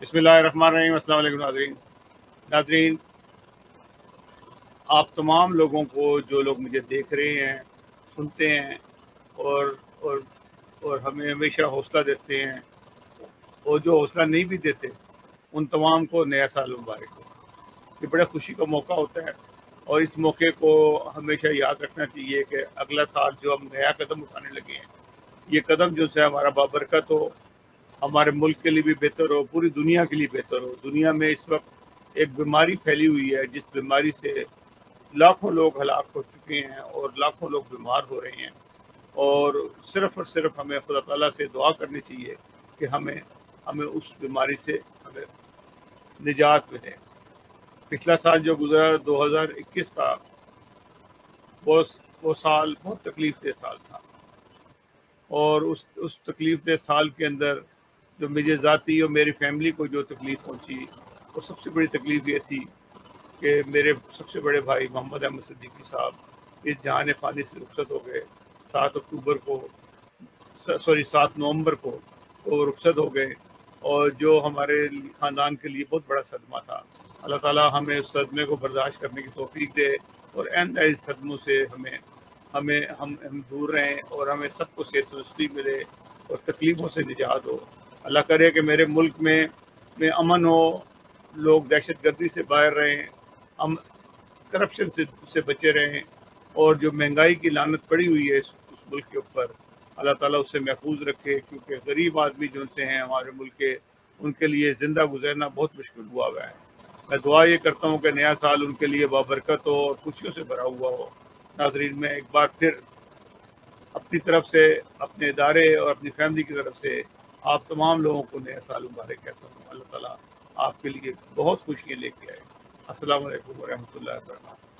बिस्मिल्लाहिर्रहमानिर्रहीम। अस्सलाम वालेकुम नाज़रीन, आप तमाम लोगों को, जो लोग मुझे देख रहे हैं, सुनते हैं और और और हमें हमेशा हौसला देते हैं, और जो हौसला नहीं भी देते, उन तमाम को नया साल मुबारक हो। ये बड़ा खुशी का मौका होता है और इस मौके को हमेशा याद रखना चाहिए कि अगला साल जो हम नया कदम उठाने लगे हैं, ये कदम जो है हमारा बाबरकत हो, हमारे मुल्क के लिए भी बेहतर हो, पूरी दुनिया के लिए बेहतर हो। दुनिया में इस वक्त एक बीमारी फैली हुई है, जिस बीमारी से लाखों लोग हलाक हो चुके हैं और लाखों लोग बीमार हो रहे हैं, और सिर्फ हमें खुदा ताला से दुआ करनी चाहिए कि हमें हमें उस बीमारी से हमें निजात मिले। पिछला साल जो गुजरा 2021 का, वो वो साल बहुत तकलीफ दे साल था, और उस तकलीफ दे साल के अंदर जो मुझे ज़ाती और मेरी फैमिली को जो तकलीफ़ पहुंची, वो सबसे बड़ी तकलीफ़ ये थी कि मेरे सबसे बड़े भाई मोहम्मद अहमद सिद्दीकी साहब इस जहान फ़ानी से रुखसत हो गए। 7 अक्टूबर को, सॉरी 7 नवंबर को वो रुखसत हो गए, और जो हमारे ख़ानदान के लिए बहुत बड़ा सदमा था। अल्लाह ताला हमें उस सदमे को बर्दाश्त करने की तौफीक दे, और इस सदमों से हमें हमें हम दूर रहें, और हमें सबको सेहत तंदुरुस्ती मिले और तकलीफ़ों से निजात हो। अल्लाह करे कि मेरे मुल्क में अमन हो, लोग दहशत गर्दी से बाहर रहें, हम करप्शन से बचे रहें, और जो महंगाई की लानत पड़ी हुई है उस मुल्क के ऊपर, अल्लाह ताला उससे महफूज रखे, क्योंकि गरीब आदमी जो उनसे हैं हमारे मुल्क के, उनके लिए ज़िंदा गुजरना बहुत मुश्किल हुआ हुआ है। मैं दुआ ये करता हूँ कि नया साल उनके लिए बाबरकत हो और खुशियों से भरा हुआ हो। नाज़रीन, मैं एक बार फिर अपनी तरफ से, अपने इदारे और अपनी फैमिली की तरफ से आप तमाम लोगों को नया साल मुबारक कहता हूँ। अल्लाह ताला आपके लिए बहुत खुशियाँ लेके आए। अस्सलाम वालेकुम व रहमतुल्लाहि व बरकातहू।